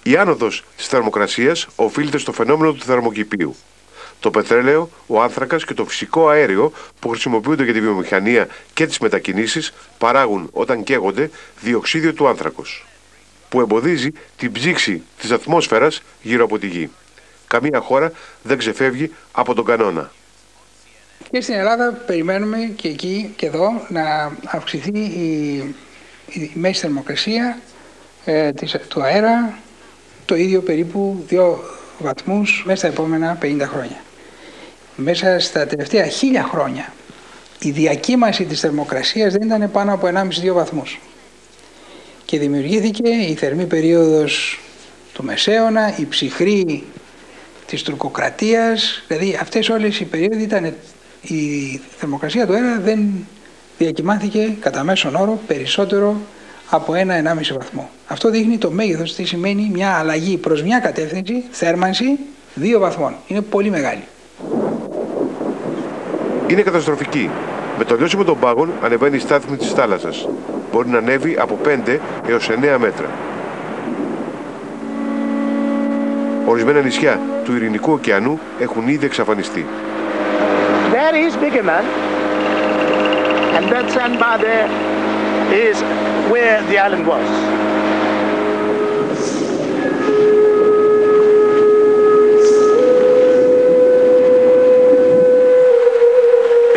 Η άνοδος της θερμοκρασίας οφείλεται στο φαινόμενο του θερμοκηπίου. Το πετρέλαιο, ο άνθρακας και το φυσικό αέριο που χρησιμοποιούνται για τη βιομηχανία και τις μετακινήσεις παράγουν όταν καίγονται διοξίδιο του άνθρακος, που εμποδίζει την ψήξη της ατμόσφαιρας γύρω από τη γη. Καμία χώρα δεν ξεφεύγει από τον κανόνα. Και στην Ελλάδα περιμένουμε και εκεί και εδώ να αυξηθεί η μέση θερμοκρασία του αέρα το ίδιο περίπου 2 βαθμούς μέσα στα επόμενα 50 χρόνια. Μέσα στα τελευταία 1000 χρόνια η διακύμαση της θερμοκρασίας δεν ήταν πάνω από 1,5-2 βαθμούς. Και δημιουργήθηκε η θερμή περίοδος του Μεσαίωνα, η ψυχρή της τουρκοκρατίας, δηλαδή αυτές όλες οι περίοδοι η θερμοκρασία του αέρα δεν διακυμάνθηκε κατά μέσον όρο περισσότερο από 1-1,5 βαθμό. Αυτό δείχνει το μέγεθος, τι σημαίνει μια αλλαγή προς μια κατεύθυνση, θέρμανση 2 βαθμών. Είναι πολύ μεγάλη. Είναι καταστροφική. Με το λιώσιμο των πάγων ανεβαίνει η στάθμη της θάλασσας. Μπορεί να ανέβει από 5 έως 9 μέτρα. Ορισμένα νησιά του Ειρηνικού ωκεανού έχουν ήδη εξαφανιστεί. There is Biggerman, and that sandbar there is where the island was.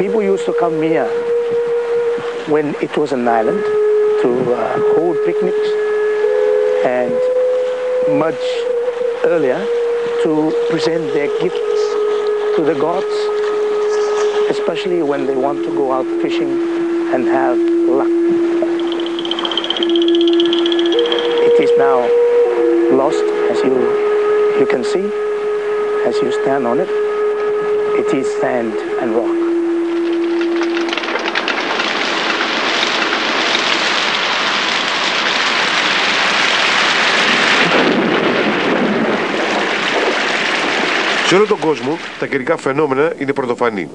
People used to come here when it was an island to hold picnics, and much earlier to present their gifts to the gods, especially when they want to go out fishing and have luck. It is now lost, as you can see, as you stand on it. It is sand and rock. Σε όλο τον κόσμο τα καιρικά φαινόμενα είναι πρωτοφανή.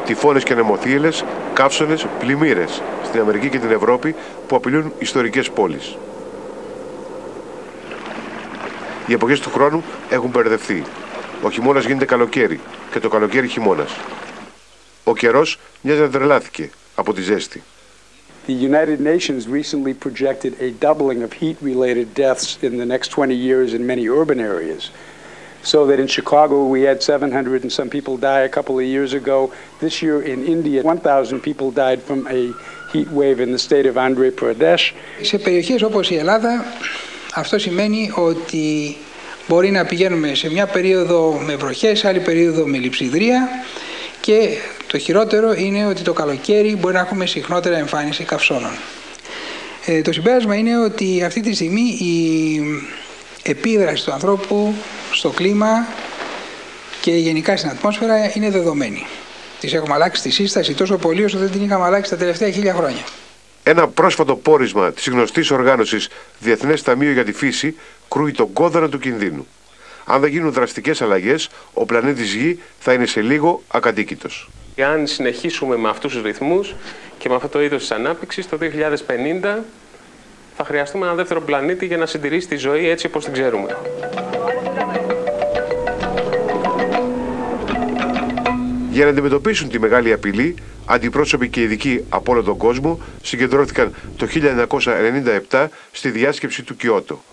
Τυφώνες και ανεμοθύελλες, καύσονες, πλημμύρες στην Αμερική και την Ευρώπη που απειλούν ιστορικές πόλεις. Οι εποχές του χρόνου έχουν μπερδευτεί. Ο χειμώνας γίνεται καλοκαίρι και το καλοκαίρι χειμώνας. Ο καιρός μοιάζει να τρελάθηκε από τη ζέστη. The United Nations recently projected a doubling of heat-related deaths in the next 20 years in many urban areas. So that in Chicago we had 700 and some people die a couple of years ago. This year in India 1,000 people died from a heat wave in the state of Andhra Pradesh. Σε περιοχές όπως η Ελλάδα αυτό σημαίνει ότι μπορεί να πηγαίνουμε σε μια περίοδο με βροχές, σε άλλη περίοδο με λειψιδρία και το χειρότερο είναι ότι το καλοκαίρι μπορεί να έχουμε συχνότερα εμφάνιση καυσώνων. Το συμπέρασμα είναι ότι αυτή τη στιγμή η επίδραση του ανθρώπου στο κλίμα και γενικά στην ατμόσφαιρα είναι δεδομένη. Της έχουμε αλλάξει τη σύσταση τόσο πολύ όσο δεν την είχαμε αλλάξει τα τελευταία 1000 χρόνια. Ένα πρόσφατο πόρισμα της γνωστής οργάνωσης Διεθνές Ταμείο για τη Φύση κρούει τον κόδωνα του κινδύνου. Αν δεν γίνουν δραστικές αλλαγές, ο πλανήτης Γη θα είναι σε λίγο ακατοίκητος. Αν συνεχίσουμε με αυτούς τους ρυθμούς και με αυτό το είδος της ανάπτυξης, το 2050 θα χρειαστούμε ένα δεύτερο πλανήτη για να συντηρήσει τη ζωή έτσι όπως την ξέρουμε. Για να αντιμετωπίσουν τη μεγάλη απειλή, αντιπρόσωποι και ειδικοί από όλο τον κόσμο συγκεντρώθηκαν το 1997 στη διάσκεψη του Κιώτο.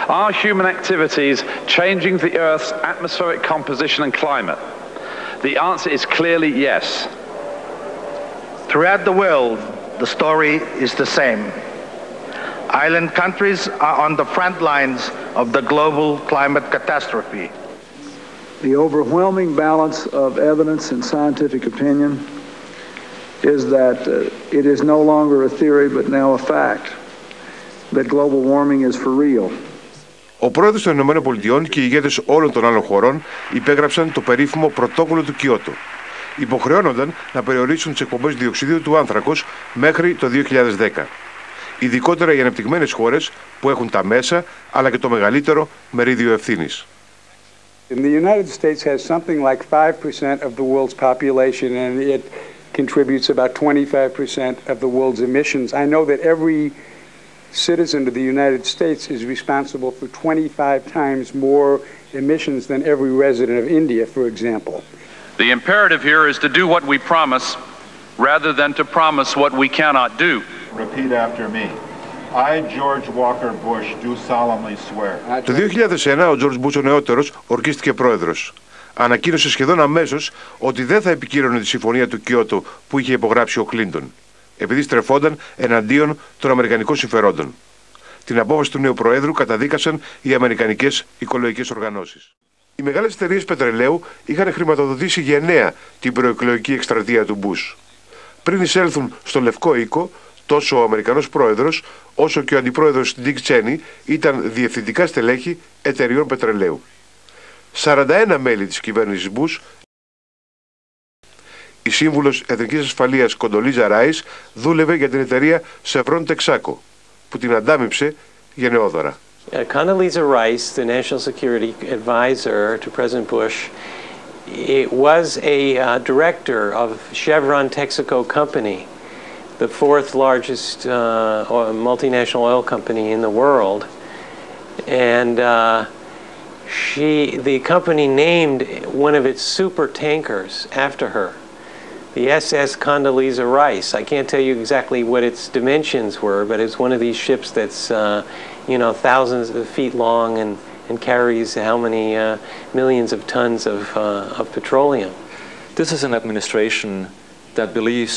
Are human activities changing the Earth's atmospheric composition and climate? The answer is clearly yes. Throughout the world, the story is the same. Island countries are on the front lines of the global climate catastrophe. The overwhelming balance of evidence and scientific opinion is that it is no longer a theory but now a fact that global warming is for real. Ο πρόεδρος των ΗΠΑ και οι ηγέτες όλων των άλλων χωρών υπέγραψαν το περίφημο πρωτόκολλο του Κιώτο. Υποχρεώνονταν να περιορίσουν τις εκπομπές διοξιδίου του άνθρακος μέχρι το 2010. Ειδικότερα οι ανεπτυγμένες χώρες που έχουν τα μέσα αλλά και το μεγαλύτερο μερίδιο ευθύνης. The United States has something like 5% of the world's population and it contributes about 25% of the world's emissions. I know that every citizen of the United States is responsible for 25 times more emissions than every resident of India, for example. The imperative here is to do what we promise rather than to promise what we cannot do. Repeat after me. I, George Walker Bush, do solemnly swear. Το 2001 ο George Bush ο νεότερος ορκίστηκε πρόεδρος. Ανακοίνωσε σχεδόν αμέσως ότι δεν θα επικύρωνε τη συμφωνία του Κιώτο που είχε υπογράψει ο Κλίντον, επειδή στρεφόταν εναντίον των αμερικανικών συμφερόντων. Την απόφαση του νέου Προέδρου καταδίκασαν οι αμερικανικές οικολογικές οργανώσεις. Οι μεγάλες εταιρείες πετρελαίου είχαν χρηματοδοτήσει γενναία την προεκλογική εκστρατεία του Μπούς. Πριν εισέλθουν στο Λευκό Οίκο, τόσο ο Αμερικανός Πρόεδρος όσο και ο Αντιπρόεδρος Dick Cheney ήταν διευθυντικά στελέχη εταιρειών πετρελαίου. 41 μέλη της κυβέρνησης Μπούς. Η σύμβουλος Εθνικής Ασφαλείας Κοντολίζα Ράις δούλευε για την εταιρεία Chevron Texaco, που την αντάμιψε γενναιόδωρα. Condoleezza Rice, the national security advisor to President Bush, it was a director of Chevron Texaco Company, the fourth largest multinational oil company in the world, and the company named one of its super tankers after her, the SS Condoleezza Rice. I can't tell you exactly what its dimensions were, but it's one of these ships that's, thousands of feet long and carries how many millions of tons of petroleum. This is an administration that believes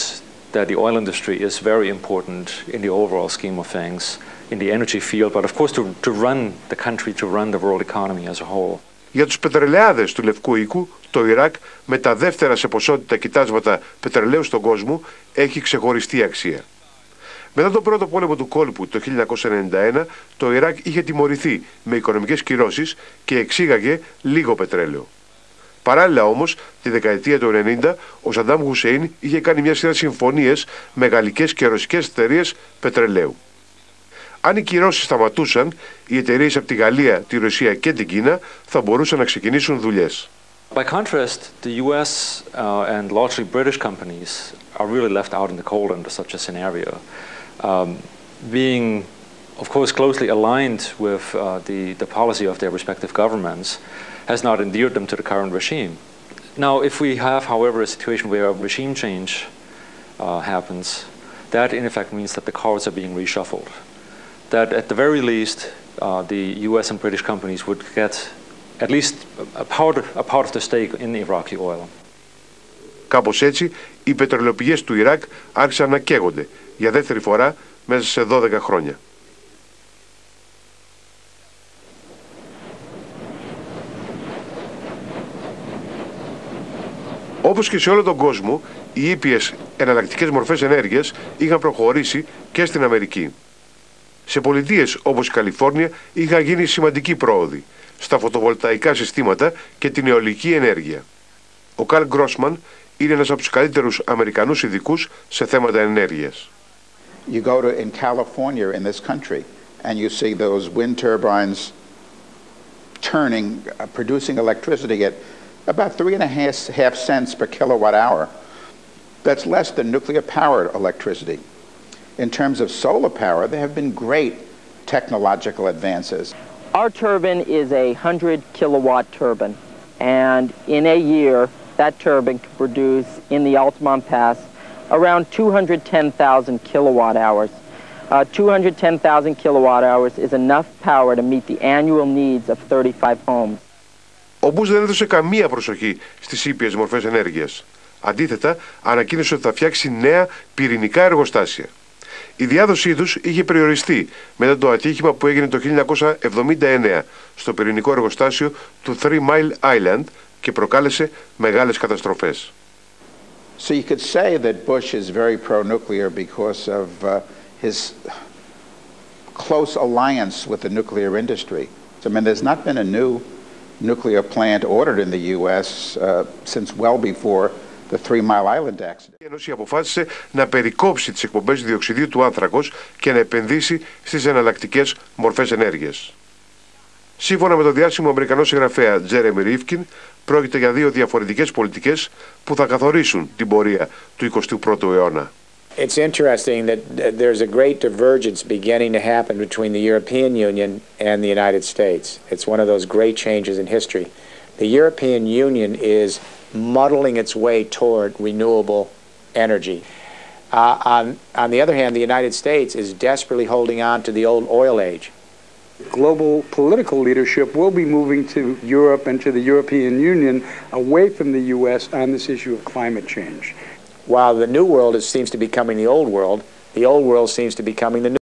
that the oil industry is very important in the overall scheme of things, in the energy field, but of course to run the country, to run the world economy as a whole. Για τους πετρελαιάδες του Λευκού Οίκου, το Ιράκ με τα δεύτερα σε ποσότητα κοιτάσματα πετρελαίου στον κόσμο έχει ξεχωριστή αξία. Μετά τον πρώτο πόλεμο του κόλπου το 1991, το Ιράκ είχε τιμωρηθεί με οικονομικές κυρώσεις και εξήγαγε λίγο πετρέλαιο. Παράλληλα όμως, τη δεκαετία του 90, ο Σαντάμ Χουσέιν είχε κάνει μια σειρά συμφωνίες με γαλλικές και ρωσικές εταιρείες πετρελαίου. Αν οι κυρώσεις σταματούσαν, οι εταιρείες από τη Γαλλία, τη Ρωσία και την Κίνα θα μπορούσαν να ξεκινήσουν δουλειές. By contrast, the US and largely British companies are really left out in the cold under such a scenario. Being, of course, closely aligned with the policy of their respective governments has not endeared them to the current regime. Now, if we have, however, a situation where a regime change happens, that in effect means that the cards are being reshuffled. That at the very least, the US and British companies would get at least a part of the stake in Iraqi oil. Κάπως έτσι, οι πετρελαιοπηγές του Ιράκ άρχισαν να καίγονται για δεύτερη φορά μέσα σε 12 χρόνια. Όπως και σε όλο τον κόσμο, οι ήπιες εναλλακτικές μορφές ενέργειας είχαν προχωρήσει και στην Αμερική. Σε πολιτείες όπως η Καλιφόρνια είχαν γίνει σημαντική πρόοδοι στα φωτοβολταϊκά συστήματα και την αιωλική ενέργεια. Ο Καρλ Γκρόσμαν είναι ένας από τους καλύτερους Αμερικανούς ειδικούς σε θέματα ενέργειας. You go to in California in this country and you see those wind turbines turning, producing electricity at about 3.5 cents per kilowatt hour. That's less than nuclear-powered electricity. In terms of solar power, there have been great technological advances. Our turbine is a 100-kilowatt turbine, and in a year, that turbine can produce in the Altamont Pass around 210,000 kilowatt hours. 210,000 kilowatt hours is enough power to meet the annual needs of 35 homes. Ο Μπούς δεν έδωσε καμία προσοχή στις ήπιες μορφές ενέργειας. Αντίθετα, ανακοίνωσε ότι θα φτιάξει νέα πυρηνικά εργοστάσια. Η διάδοσή τους είχε περιοριστεί μετά το ατύχημα που έγινε το 1979 στο πυρηνικό εργοστάσιο του 3 Mile Island και προκάλεσε μεγάλες καταστροφές. So you could say that Bush is very pro-nuclear because of his close alliance with the nuclear industry. I mean, there's not been a new nuclear plant ordered in the U.S. Since well before the 3 Mile Island accident. Η Ένωση αποφάσισε να περικόψει τις εκπομπές διοξιδίου του άνθρακος και να επενδύσει στις εναλλακτικές μορφές ενέργειας. Σύμφωνα με τον διάσημο Αμερικανό συγγραφέα Τζέρεμι Ρίφκιν, πρόκειται για δύο διαφορετικές πολιτικές που θα καθορίσουν την πορεία του 21ου αιώνα. It's interesting that there's a great divergence beginning to happen between the European Union and the United States. It's one of those great changes in history. The European Union is muddling its way toward renewable energy. On the other hand, the United States is desperately holding on to the old oil age. Global political leadership will be moving to Europe and to the European Union away from the U.S. on this issue of climate change. While the new world seems to be becoming the old world seems to be becoming the new